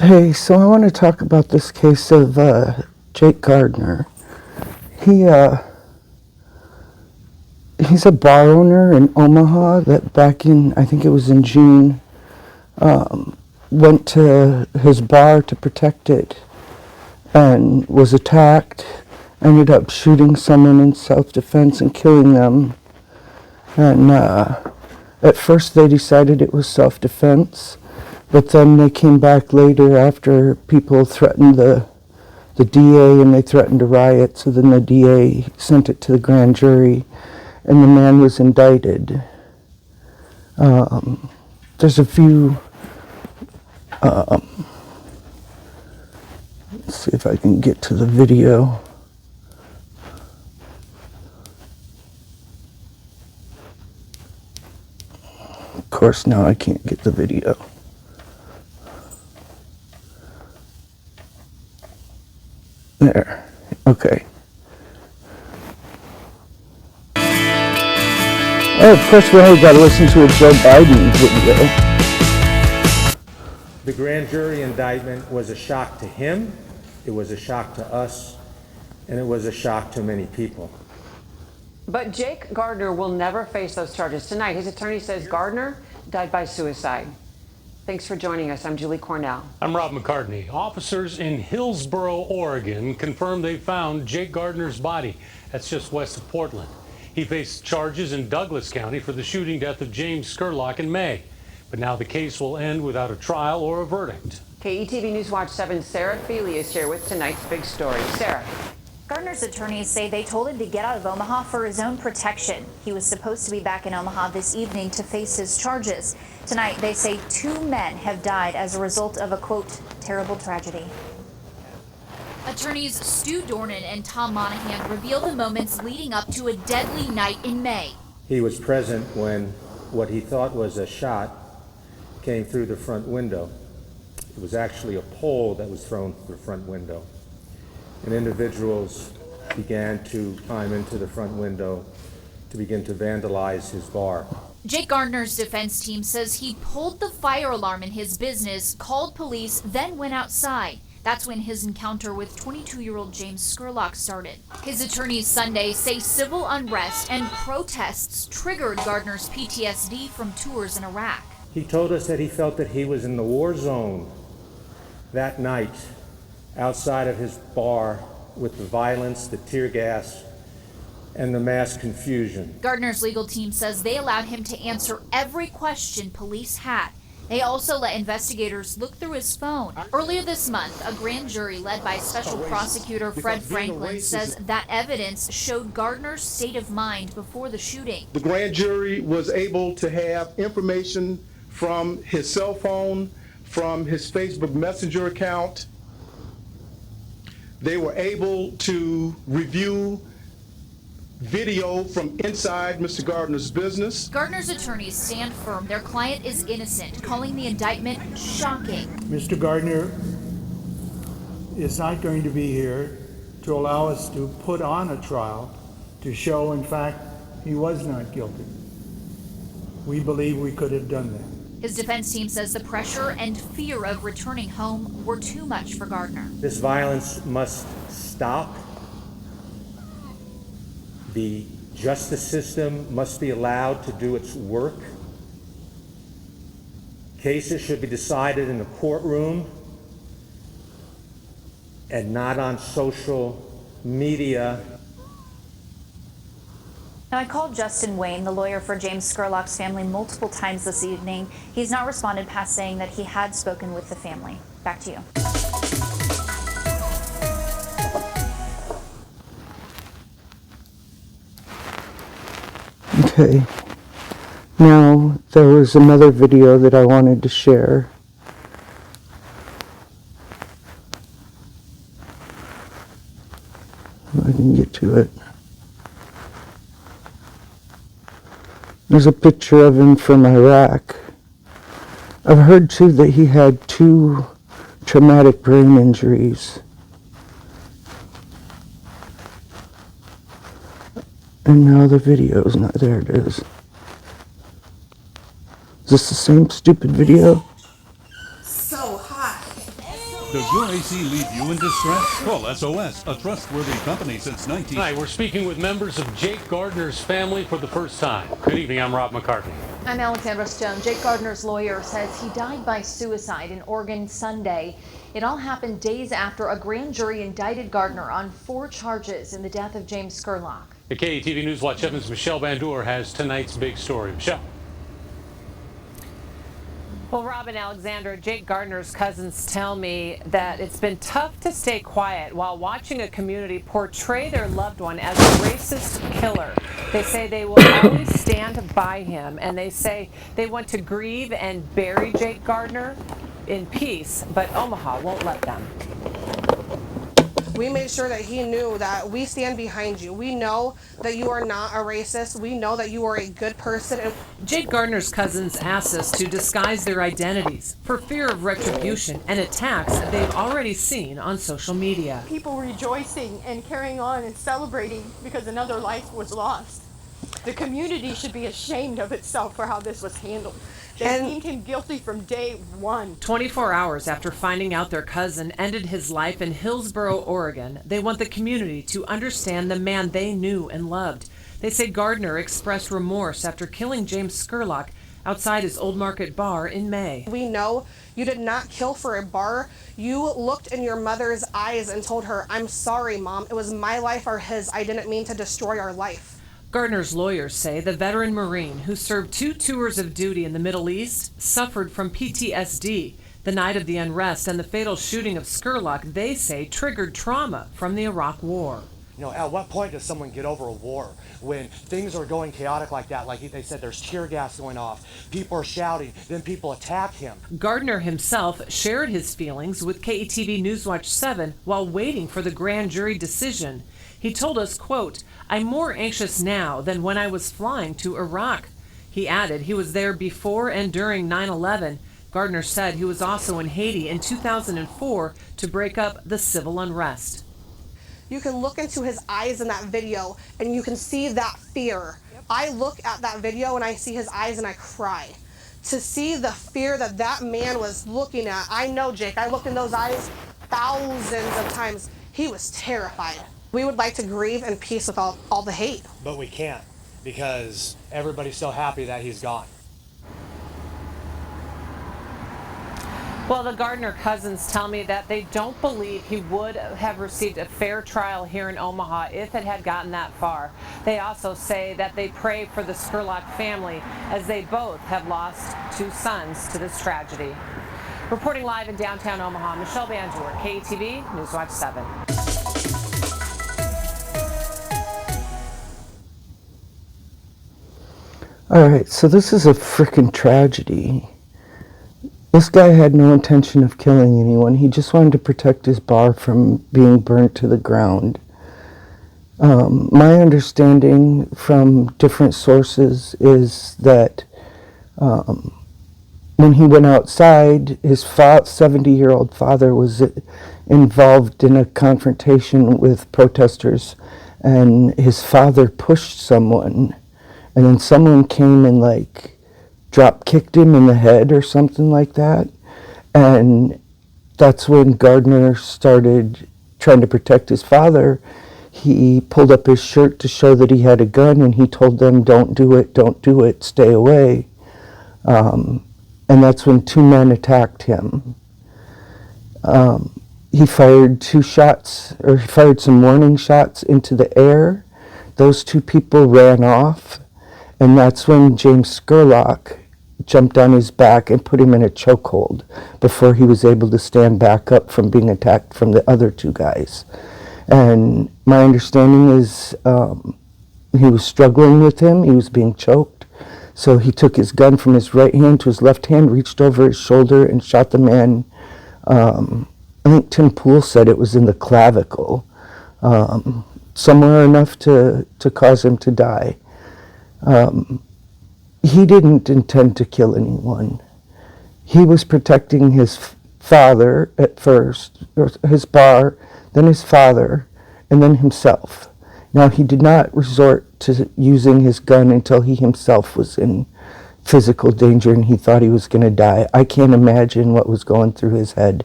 Hey, so I want to talk about this case of Jake Gardner. He he's a bar owner in Omaha that back in, I think it was in June, went to his bar to protect it and was attacked, ended up shooting someone in self-defense and killing them. And at first they decided it was self-defense, but then they came back later after people threatened the DA and they threatened a riot, so then the DA sent it to the grand jury and the man was indicted. There's a few, let's see if I can get to the video. Of course, now I can't get the video. There, okay. Oh, of course, we only got to listen to a Joe Biden video. The grand jury indictment was a shock to him, it was a shock to us, and it was a shock to many people. But Jake Gardner will never face those charges tonight. His attorney says Gardner died by suicide. Thanks for joining us. I'm Julie Cornell. I'm Rob McCartney. Officers in Hillsboro, Oregon confirmed they found Jake Gardner's body. That's just west of Portland. He faced charges in Douglas County for the shooting death of James Scurlock in May. But now the case will end without a trial or a verdict. KETV News Watch 7's Sarah Feely is here with tonight's big story. Sarah. Gardner's attorneys say they told him to get out of Omaha for his own protection. He was supposed to be back in Omaha this evening to face his charges. Tonight, they say 2 men have died as a result of a, quote, terrible tragedy. Attorneys Stu Dornan and Tom Monahan reveal the moments leading up to a deadly night in May. He was present when what he thought was a shot came through the front window. It was actually a pole that was thrown through the front window. And individuals began to climb into the front window to begin to vandalize his bar. Jake Gardner's defense team says he pulled the fire alarm in his business, called police, then went outside. That's when his encounter with 22-year-old James Scurlock started. His attorneys Sunday say civil unrest and protests triggered Gardner's PTSD from tours in Iraq. He told us that he felt that he was in the war zone that night, outside of his bar, with the violence, the tear gas, and the mass confusion. Gardner's legal team says they allowed him to answer every question police had. They also let investigators look through his phone. Earlier this month, a grand jury led by Special Prosecutor Fred Franklin says that evidence showed Gardner's state of mind before the shooting. The grand jury was able to have information from his cell phone, from his Facebook Messenger account. They were able to review video from inside Mr. Gardner's business. Gardner's attorneys stand firm their client is innocent, calling the indictment shocking. Mr. Gardner is not going to be here to allow us to put on a trial to show, in fact, he was not guilty. We believe we could have done that. His defense team says the pressure and fear of returning home were too much for Gardner. This violence must stop. The justice system must be allowed to do its work. Cases should be decided in the courtroom and not on social media. Now, I called Justin Wayne, the lawyer for James Scurlock's family, multiple times this evening. He's not responded past saying that he had spoken with the family. Back to you. Okay. Now, there was another video that I wanted to share. If I can get to it. There's a picture of him from Iraq. I've heard too that he had 2 traumatic brain injuries. And now the video's not there. It is. Is this the same stupid video? So hot. Does your AC leave you in distress? Call SOS, a trustworthy company since 19... Tonight, we're speaking with members of Jake Gardner's family for the first time. Good evening, I'm Rob McCartney. I'm Alexandra Stone. Jake Gardner's lawyer says he died by suicide in Oregon Sunday. It all happened days after a grand jury indicted Gardner on 4 charges in the death of James Scurlock. The KATV News Watch 7's Michelle Bandour has tonight's big story. Michelle. Well, Rob and Alexandra, Jake Gardner's cousins tell me that it's been tough to stay quiet while watching a community portray their loved one as a racist killer. They say they will always stand by him, and they say they want to grieve and bury Jake Gardner in peace, but Omaha won't let them. We made sure that he knew that we stand behind you. We know that you are not a racist. We know that you are a good person. Jake Gardner's cousins asked us to disguise their identities for fear of retribution and attacks they've already seen on social media. People rejoicing and carrying on and celebrating because another life was lost. The community should be ashamed of itself for how this was handled. They deemed him guilty from day one. 24 hours after finding out their cousin ended his life in Hillsboro, Oregon, they want the community to understand the man they knew and loved. They say Gardner expressed remorse after killing James Scurlock outside his Old Market bar in May. We know you did not kill for a bar. You looked in your mother's eyes and told her, "I'm sorry, Mom. It was my life or his. I didn't mean to destroy our life." Gardner's lawyers say the veteran Marine who served 2 tours of duty in the Middle East suffered from PTSD. The night of the unrest and the fatal shooting of Scurlock, they say, triggered trauma from the Iraq War. You know, at what point does someone get over a war when things are going chaotic like that? Like they said, there's tear gas going off, people are shouting, then people attack him. Gardner himself shared his feelings with KATV Newswatch 7 while waiting for the grand jury decision. He told us, quote, "I'm more anxious now than when I was flying to Iraq." He added he was there before and during 9/11. Gardner said he was also in Haiti in 2004 to break up the civil unrest. You can look into his eyes in that video and you can see that fear. I look at that video and I see his eyes and I cry. To see the fear that that man was looking at, I know, Jake, I looked in those eyes thousands of times. He was terrified. We would like to grieve in peace with all the hate. But we can't, because everybody's so happy that he's gone. Well, the Gardner cousins tell me that they don't believe he would have received a fair trial here in Omaha if it had gotten that far. They also say that they pray for the Scurlock family as they both have lost 2 sons to this tragedy. Reporting live in downtown Omaha, Michelle Bandour, KATV Newswatch 7. All right, so this is a freaking tragedy. This guy had no intention of killing anyone. He just wanted to protect his bar from being burnt to the ground. My understanding from different sources is that when he went outside, his 70-year-old father was involved in a confrontation with protesters, and his father pushed someone. And then someone came and like drop kicked him in the head or something like that. And that's when Gardner started trying to protect his father. He pulled up his shirt to show that he had a gun, and he told them, "Don't do it, stay away." And that's when 2 men attacked him. He fired 2 shots, or he fired some warning shots into the air. Those 2 people ran off. And that's when James Scurlock jumped on his back and put him in a chokehold before he was able to stand back up from being attacked from the other 2 guys. And my understanding is he was struggling with him. He was being choked. So he took his gun from his right hand to his left hand, reached over his shoulder, and shot the man. I think Tim Pool said it was in the clavicle, somewhere enough to cause him to die. He didn't intend to kill anyone. He was protecting his father at first, or his bar, then his father, and then himself. Now, he did not resort to using his gun until he himself was in physical danger and he thought he was going to die. I can't imagine what was going through his head,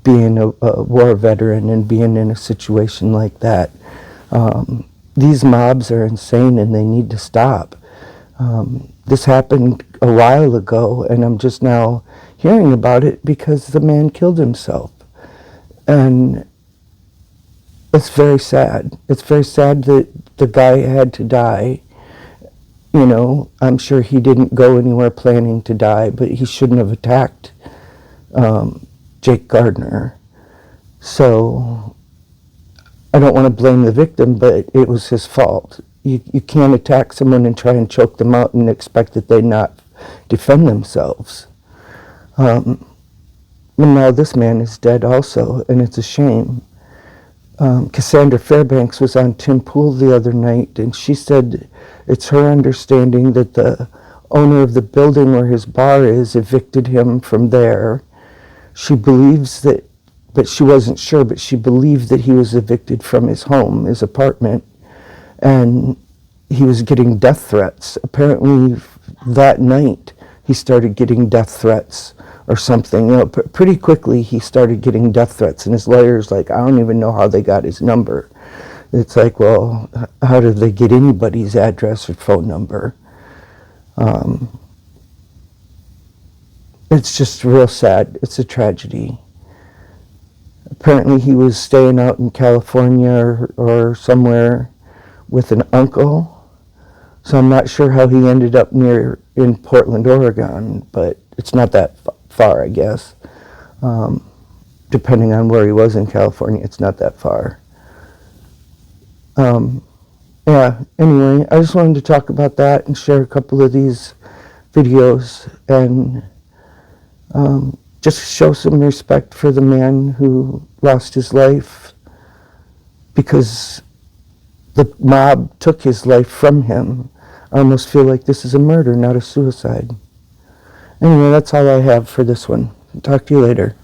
being a war veteran and being in a situation like that. These mobs are insane and they need to stop. This happened a while ago, and I'm just now hearing about it because the man killed himself. And it's very sad. It's very sad that the guy had to die. You know, I'm sure he didn't go anywhere planning to die, but he shouldn't have attacked Jake Gardner. So I don't want to blame the victim, but it was his fault. You can't attack someone and try and choke them out and expect that they not defend themselves. And now this man is dead also, and it's a shame. Cassandra Fairbanks was on Tim Pool the other night, and she said it's her understanding that the owner of the building where his bar is evicted him from there. She believes that, but she wasn't sure, but she believed that he was evicted from his home, his apartment, and he was getting death threats. Apparently that night he started getting death threats or something. You know, pretty quickly he started getting death threats, and his lawyer's like, I don't even know how they got his number. It's like, well, how did they get anybody's address or phone number? It's just real sad. It's a tragedy. Apparently he was staying out in California or somewhere with an uncle. So I'm not sure how he ended up in Portland, Oregon, but it's not that far, I guess. Depending on where he was in California, it's not that far. Yeah, anyway, I just wanted to talk about that and share a couple of these videos and just show some respect for the man who lost his life because the mob took his life from him. I almost feel like this is a murder, not a suicide. Anyway, that's all I have for this one. Talk to you later.